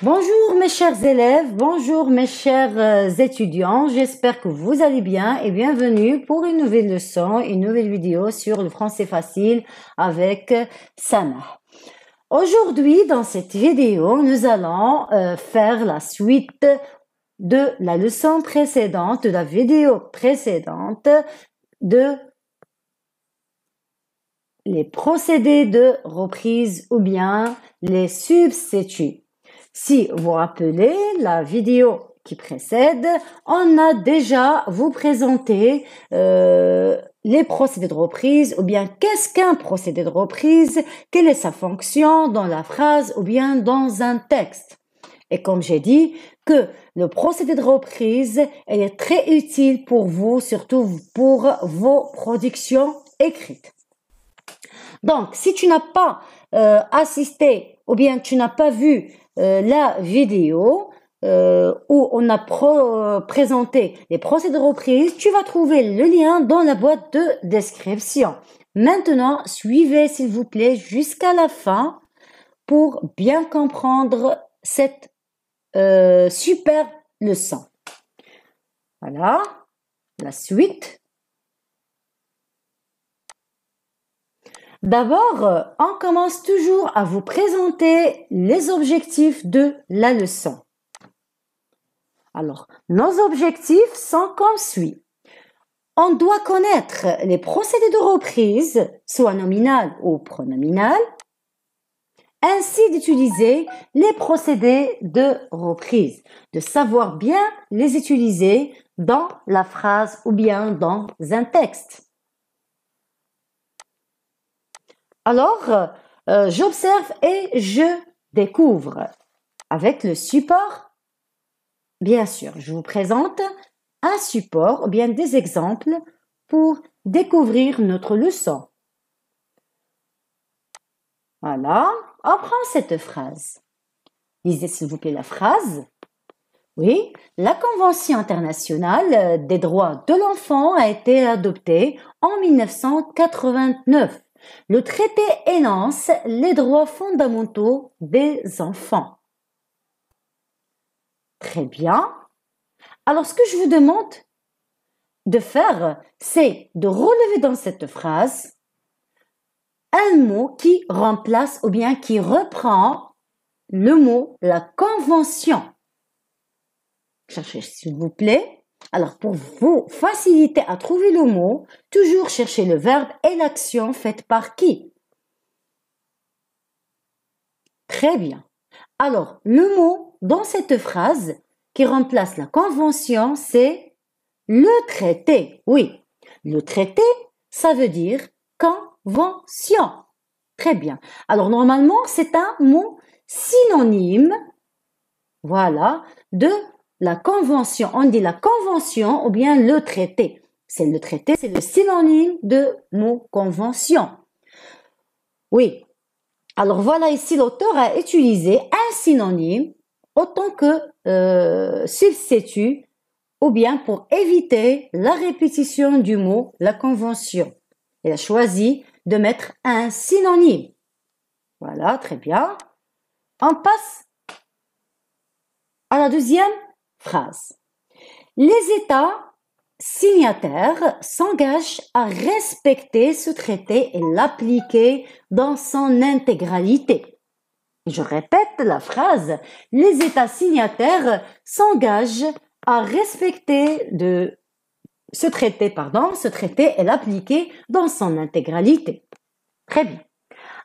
Bonjour mes chers élèves, bonjour mes chers étudiants, j'espère que vous allez bien et bienvenue pour une nouvelle leçon, une nouvelle vidéo sur le français facile avec Sana. Aujourd'hui, dans cette vidéo, nous allons faire la suite de la leçon précédente, de la vidéo précédente, de les procédés de reprise ou bien les substituts. Si vous rappelez la vidéo qui précède, on a déjà vous présenté les procédés de reprise ou bien qu'est-ce qu'un procédé de reprise, quelle est sa fonction dans la phrase ou bien dans un texte. Et comme j'ai dit que le procédé de reprise est très utile pour vous, surtout pour vos productions écrites. Donc, si tu n'as pas assisté ou bien tu n'as pas vu la vidéo où on a présenté les procédés de reprise, tu vas trouver le lien dans la boîte de description. Maintenant, suivez s'il vous plaît jusqu'à la fin pour bien comprendre cette super leçon. Voilà, la suite. D'abord, on commence toujours à vous présenter les objectifs de la leçon. Alors, nos objectifs sont comme suit. On doit connaître les procédés de reprise, soit nominal ou pronominal, ainsi d'utiliser les procédés de reprise, de savoir bien les utiliser dans la phrase ou bien dans un texte. Alors, j'observe et je découvre. Avec le support, bien sûr, je vous présente un support ou bien des exemples pour découvrir notre leçon. Voilà, on prend cette phrase. Lisez s'il vous plaît la phrase. Oui, la Convention internationale des droits de l'enfant a été adoptée en 1989. Le traité énonce les droits fondamentaux des enfants. Très bien. Alors, ce que je vous demande de faire, c'est de relever dans cette phrase un mot qui remplace ou bien qui reprend le mot la convention. Cherchez s'il vous plaît. Alors, pour vous faciliter à trouver le mot, toujours cherchez le verbe et l'action faite par qui. Très bien. Alors, le mot dans cette phrase qui remplace la convention, c'est le traité. Oui, le traité, ça veut dire convention. Très bien. Alors, normalement, c'est un mot synonyme, voilà, de la convention. On dit la convention ou bien le traité. C'est le traité, c'est le synonyme de mot convention. Oui. Alors voilà ici l'auteur a utilisé un synonyme autant que substitut ou bien pour éviter la répétition du mot la convention. Il a choisi de mettre un synonyme. Voilà, très bien. On passe à la deuxième phrase. Les États signataires s'engagent à respecter ce traité et l'appliquer dans son intégralité. Je répète la phrase. Les États signataires s'engagent à respecter ce traité et l'appliquer dans son intégralité. Très bien.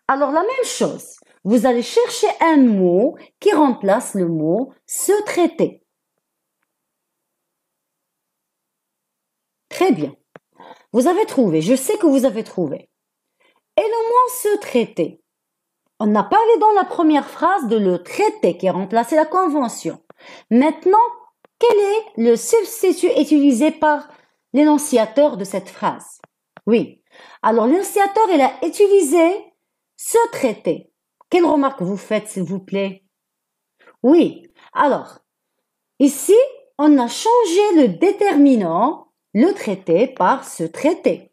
Alors, la même chose. Vous allez chercher un mot qui remplace le mot ce traité. Très bien. Vous avez trouvé. Je sais que vous avez trouvé. Et le mot ce traité. On a parlé dans la première phrase de le traité qui a remplacé la convention. Maintenant, quel est le substitut utilisé par l'énonciateur de cette phrase? Oui. Alors, l'énonciateur, il a utilisé ce traité. Quelle remarque vous faites, s'il vous plaît? Oui. Alors, ici, on a changé le déterminant, le traité, par ce traité.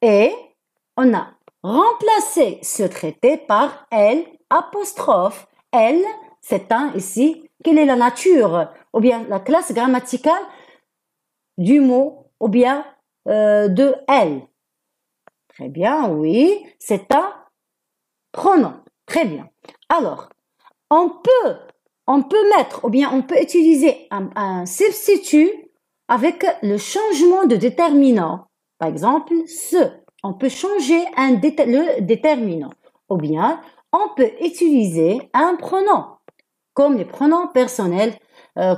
Et on a remplacé ce traité par L apostrophe. L c'est un ici. Quelle est la nature ou bien la classe grammaticale du mot ou bien de elle? Très bien, oui, c'est un pronom. Très bien. Alors, on peut mettre ou bien on peut utiliser un substitut avec le changement de déterminant. Par exemple, ce. On peut changer le déterminant. Ou bien, on peut utiliser un pronom, comme les pronoms personnels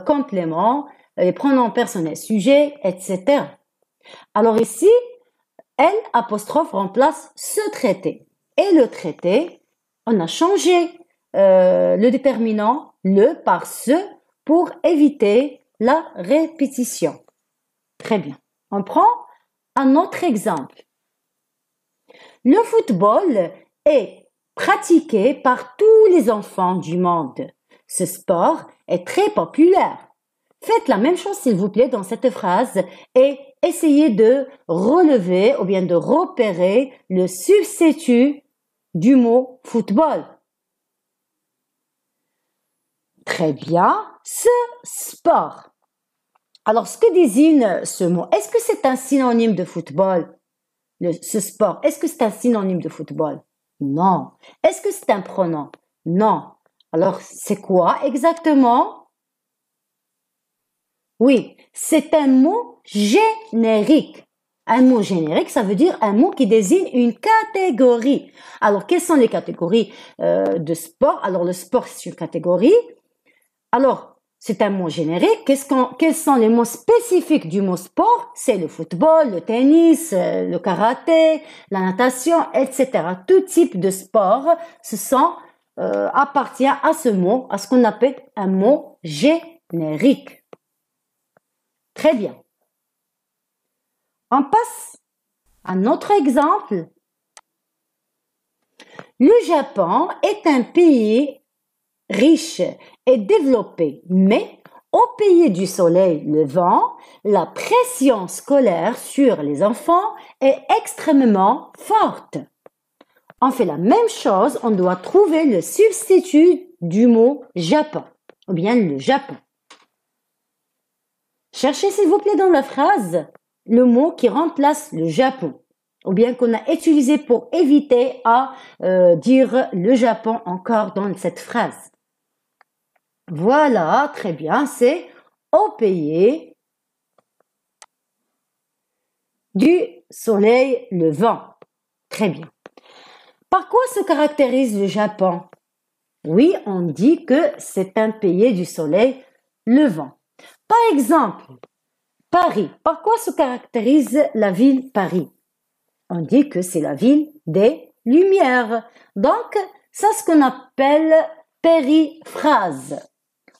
compléments, les pronoms personnels sujets, etc. Alors ici, L apostrophe remplace ce traité. Et le traité, on a changé le déterminant, le par ce, pour éviter la répétition. Très bien. On prend un autre exemple. Le football est pratiqué par tous les enfants du monde. Ce sport est très populaire. Faites la même chose, s'il vous plaît, dans cette phrase et essayez de relever ou bien de repérer le substitut du mot football. Très bien, ce sport. Alors, ce que désigne ce mot? Est-ce que c'est un synonyme de football? Ce sport, est-ce que c'est un synonyme de football? Non. Est-ce que c'est un pronom? Non. Alors, c'est quoi exactement? Oui, c'est un mot générique. Un mot générique, ça veut dire un mot qui désigne une catégorie. Alors, quelles sont les catégories de sport? Alors, le sport, c'est une catégorie. Alors, c'est un mot générique. Quels sont les mots spécifiques du mot sport? C'est le football, le tennis, le karaté, la natation, etc. Tout type de sport, appartient à ce mot, à ce qu'on appelle un mot générique. Très bien. On passe à un autre exemple. Le Japon est un pays riche et développé, mais au pays du soleil levant, la pression scolaire sur les enfants est extrêmement forte. On fait la même chose, on doit trouver le substitut du mot Japon, ou bien le Japon. Cherchez s'il vous plaît dans la phrase le mot qui remplace le Japon, ou bien qu'on a utilisé pour éviter à dire le Japon encore dans cette phrase. Voilà, très bien, c'est au pays du soleil levant. Très bien. Par quoi se caractérise le Japon? Oui, on dit que c'est un pays du soleil levant. Par exemple, Paris. Par quoi se caractérise la ville Paris? On dit que c'est la ville des Lumières. Donc, c'est ce qu'on appelle périphrase.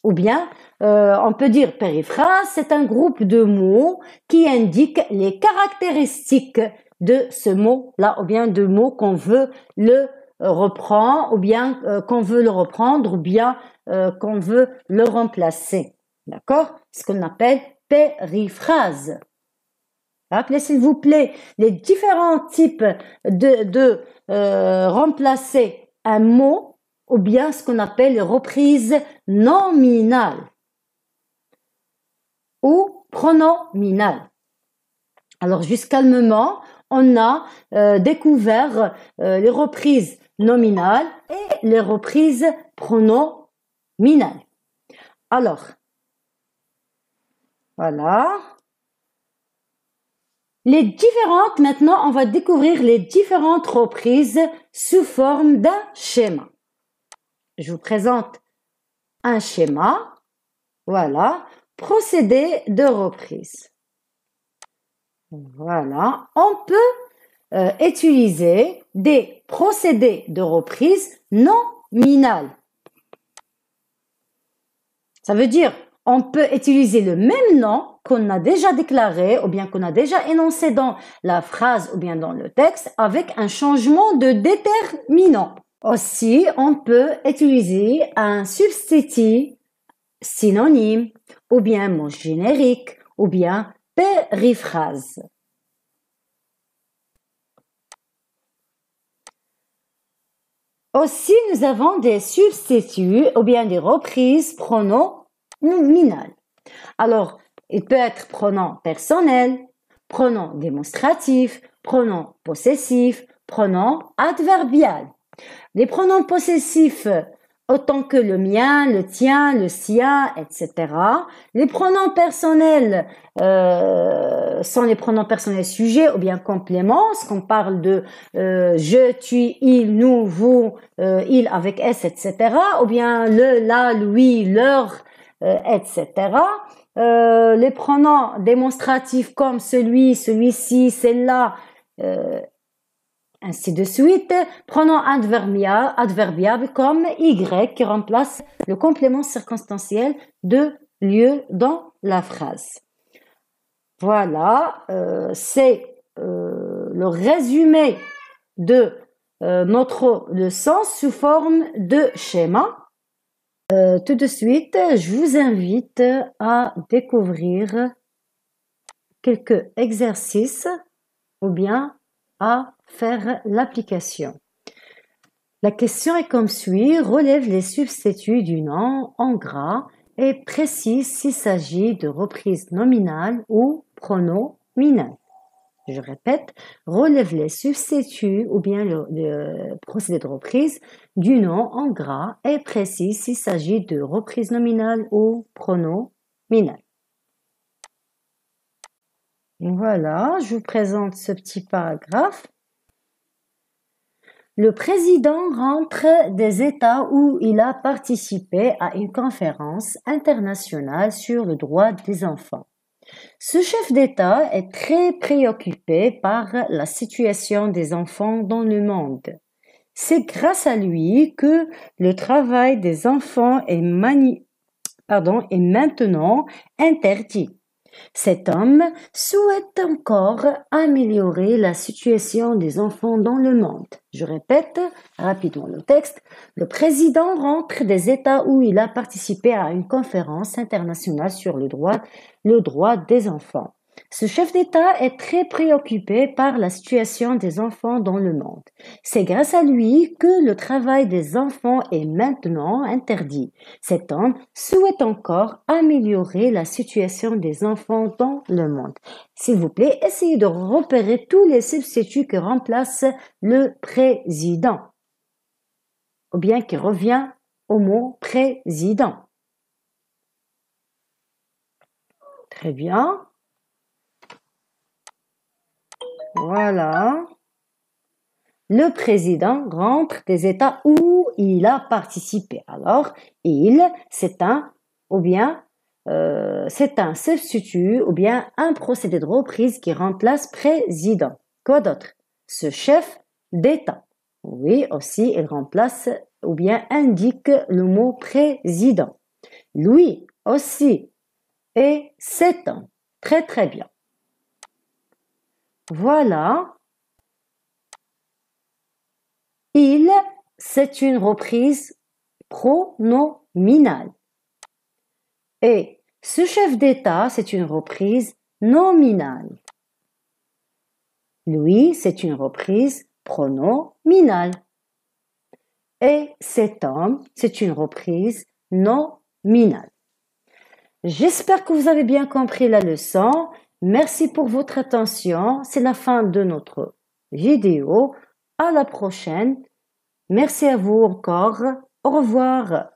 Ou bien, on peut dire périphrase, c'est un groupe de mots qui indiquent les caractéristiques de ce mot-là, ou bien de mots qu'on veut le reprendre, ou bien qu'on veut le reprendre, ou bien qu'on veut le remplacer. D'accord? Ce qu'on appelle périphrase. Rappelez s'il vous plaît les différents types de remplacer un mot ou bien ce qu'on appelle les reprises nominales ou pronominales. Alors, juste calmement, on a découvert les reprises nominales et les reprises pronominales. Alors, voilà. Maintenant, on va découvrir les différentes reprises sous forme d'un schéma. Je vous présente un schéma. Voilà. Procédé de reprise. Voilà. On peut utiliser des procédés de reprise nominales. Ça veut dire, on peut utiliser le même nom qu'on a déjà déclaré ou bien qu'on a déjà énoncé dans la phrase ou bien dans le texte avec un changement de déterminant. Aussi, on peut utiliser un substitut synonyme ou bien mot générique ou bien périphrase. Aussi, nous avons des substituts ou bien des reprises pronominales. Alors, il peut être pronom personnel, pronom démonstratif, pronom possessif, pronom adverbial. Les pronoms possessifs, autant que le mien, le tien, le sien, etc. Les pronoms personnels sont les pronoms personnels sujets ou bien compléments, ce qu'on parle de je, tu, il, nous, vous, il avec s, etc. Ou bien le, la, lui, leur, etc. Les pronoms démonstratifs comme celui, celui-ci, celle-là, ainsi de suite. Pronom adverbiable comme Y qui remplace le complément circonstanciel de lieu dans la phrase. Voilà, c'est le résumé de notre leçon sous forme de schéma. Tout de suite, je vous invite à découvrir quelques exercices ou bien à faire l'application. La question est comme suit. Relève les substituts du nom en gras et précise s'il s'agit de reprise nominale ou pronominale. Je répète, relève les substituts ou bien le procédé de reprise du nom en gras et précise s'il s'agit de reprise nominale ou pronominale. Voilà, je vous présente ce petit paragraphe. Le président rentre des États où il a participé à une conférence internationale sur le droit des enfants. Ce chef d'État est très préoccupé par la situation des enfants dans le monde. C'est grâce à lui que le travail des enfants est maintenant interdit. Cet homme souhaite encore améliorer la situation des enfants dans le monde. Je répète rapidement le texte. Le président rentre des États où il a participé à une conférence internationale sur le droit des enfants. Ce chef d'État est très préoccupé par la situation des enfants dans le monde. C'est grâce à lui que le travail des enfants est maintenant interdit. Cet homme souhaite encore améliorer la situation des enfants dans le monde. S'il vous plaît, essayez de repérer tous les substituts qui remplacent le président ou bien qui revient au mot président. Très bien. Voilà. Le président rentre des États où il a participé. Alors, c'est un substitut ou bien un procédé de reprise qui remplace président. Quoi d'autre? Ce chef d'État. Oui, aussi, il remplace ou bien indique le mot président. Lui aussi. Et c'est un. Très, très bien. Voilà. Il, c'est une reprise pronominale. Et ce chef d'État, c'est une reprise nominale. Lui, c'est une reprise pronominale. Et cet homme, c'est une reprise nominale. J'espère que vous avez bien compris la leçon. Merci pour votre attention. C'est la fin de notre vidéo. À la prochaine. Merci à vous encore. Au revoir.